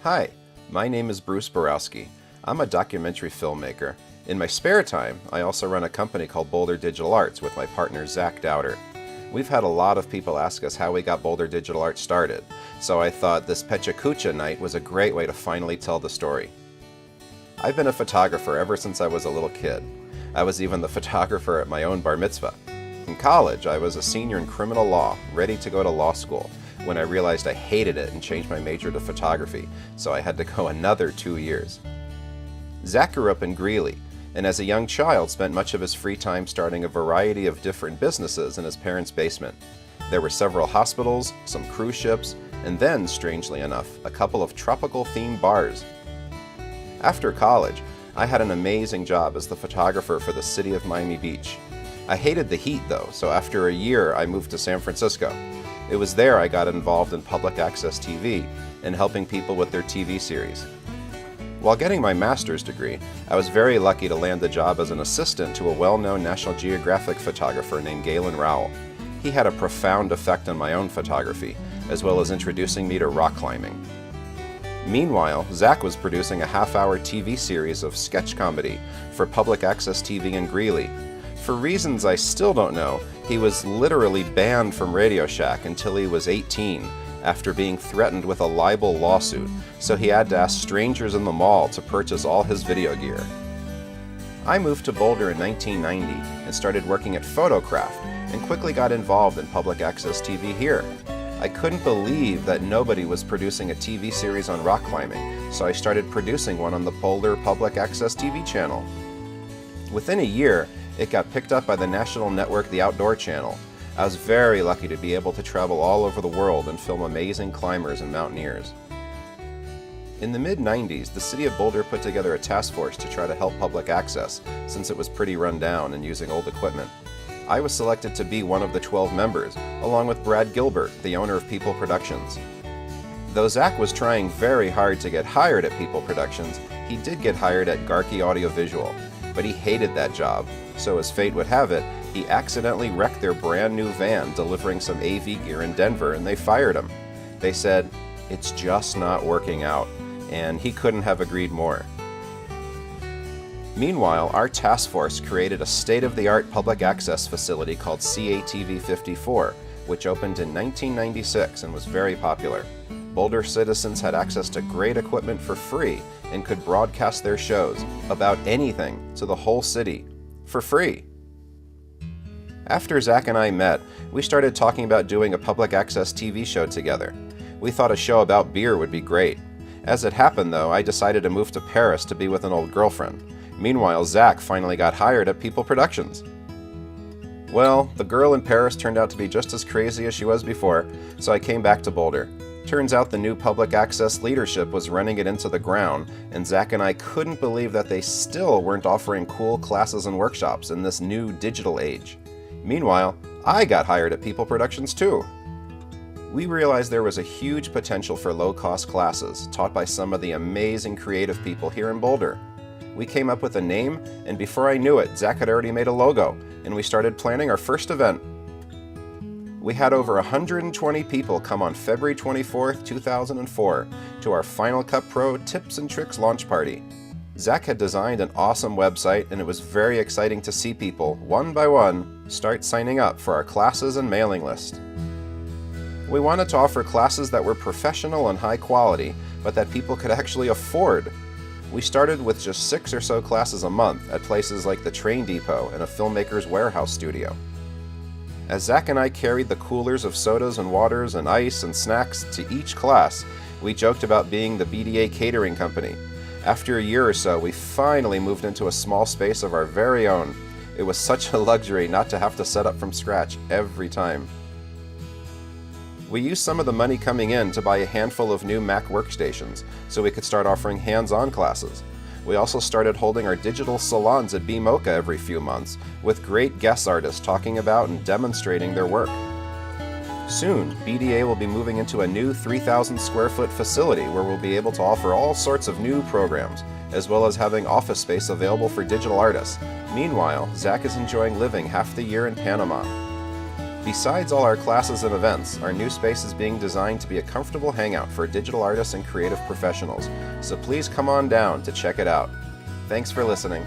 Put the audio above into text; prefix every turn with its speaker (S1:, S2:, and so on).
S1: Hi, my name is Bruce Borowsky. I'm a documentary filmmaker. In my spare time, I also run a company called Boulder Digital Arts with my partner Zach Dowder. We've had a lot of people ask us how we got Boulder Digital Arts started, so I thought this Pecha Kucha night was a great way to finally tell the story. I've been a photographer ever since I was a little kid. I was even the photographer at my own bar mitzvah. In college, I was a senior in criminal law, ready to go to law school, when I realized I hated it and changed my major to photography, so I had to go another 2 years. Zach grew up in Greeley, and as a young child spent much of his free time starting a variety of different businesses in his parents' basement. There were several hospitals, some cruise ships, and then, strangely enough, a couple of tropical-themed bars. After college, I had an amazing job as the photographer for the city of Miami Beach. I hated the heat though, so after a year I moved to San Francisco. It was there I got involved in public access TV and helping people with their TV series. While getting my master's degree, I was very lucky to land a job as an assistant to a well-known National Geographic photographer named Galen Rowell. He had a profound effect on my own photography, as well as introducing me to rock climbing. Meanwhile, Zach was producing a half-hour TV series of sketch comedy for public access TV in Greeley. For reasons I still don't know, he was literally banned from Radio Shack until he was 18, after being threatened with a libel lawsuit, so he had to ask strangers in the mall to purchase all his video gear. I moved to Boulder in 1990 and started working at Photocraft, and quickly got involved in public access TV here. I couldn't believe that nobody was producing a TV series on rock climbing, so I started producing one on the Boulder Public Access TV channel. Within a year, it got picked up by the national network The Outdoor Channel. I was very lucky to be able to travel all over the world and film amazing climbers and mountaineers. In the mid-90s, the city of Boulder put together a task force to try to help public access, since it was pretty run down and using old equipment. I was selected to be one of the 12 members, along with Brad Gilbert, the owner of People Productions. Though Zach was trying very hard to get hired at People Productions, he did get hired at Garkey Audiovisual, but he hated that job, so as fate would have it, he accidentally wrecked their brand new van delivering some AV gear in Denver, and they fired him. They said, "It's just not working out," and he couldn't have agreed more. Meanwhile, our task force created a state-of-the-art public access facility called CATV 54, which opened in 1996 and was very popular. Boulder citizens had access to great equipment for free and could broadcast their shows about anything to the whole city for free. After Zach and I met, we started talking about doing a public access TV show together. We thought a show about beer would be great. As it happened though, I decided to move to Paris to be with an old girlfriend. Meanwhile, Zach finally got hired at People Productions. Well, the girl in Paris turned out to be just as crazy as she was before, so I came back to Boulder. Turns out the new public access leadership was running it into the ground, and Zach and I couldn't believe that they still weren't offering cool classes and workshops in this new digital age. Meanwhile, I got hired at People Productions too. We realized there was a huge potential for low-cost classes taught by some of the amazing creative people here in Boulder. We came up with a name, and before I knew it, Zach had already made a logo, and we started planning our first event. We had over 120 people come on February 24th, 2004 to our Final Cut Pro Tips and Tricks launch party. Zach had designed an awesome website, and it was very exciting to see people, one by one, start signing up for our classes and mailing list. We wanted to offer classes that were professional and high quality, but that people could actually afford. We started with just 6 or so classes a month at places like the Train Depot and a filmmaker's warehouse studio. As Zach and I carried the coolers of sodas and waters and ice and snacks to each class, we joked about being the BDA catering company. After a year or so, we finally moved into a small space of our very own. It was such a luxury not to have to set up from scratch every time. We used some of the money coming in to buy a handful of new Mac workstations so we could start offering hands-on classes. We also started holding our digital salons at BMOCA every few months, with great guest artists talking about and demonstrating their work. Soon, BDA will be moving into a new 3,000 square foot facility where we'll be able to offer all sorts of new programs, as well as having office space available for digital artists. Meanwhile, Zach is enjoying living half the year in Panama. Besides all our classes and events, our new space is being designed to be a comfortable hangout for digital artists and creative professionals, so please come on down to check it out. Thanks for listening.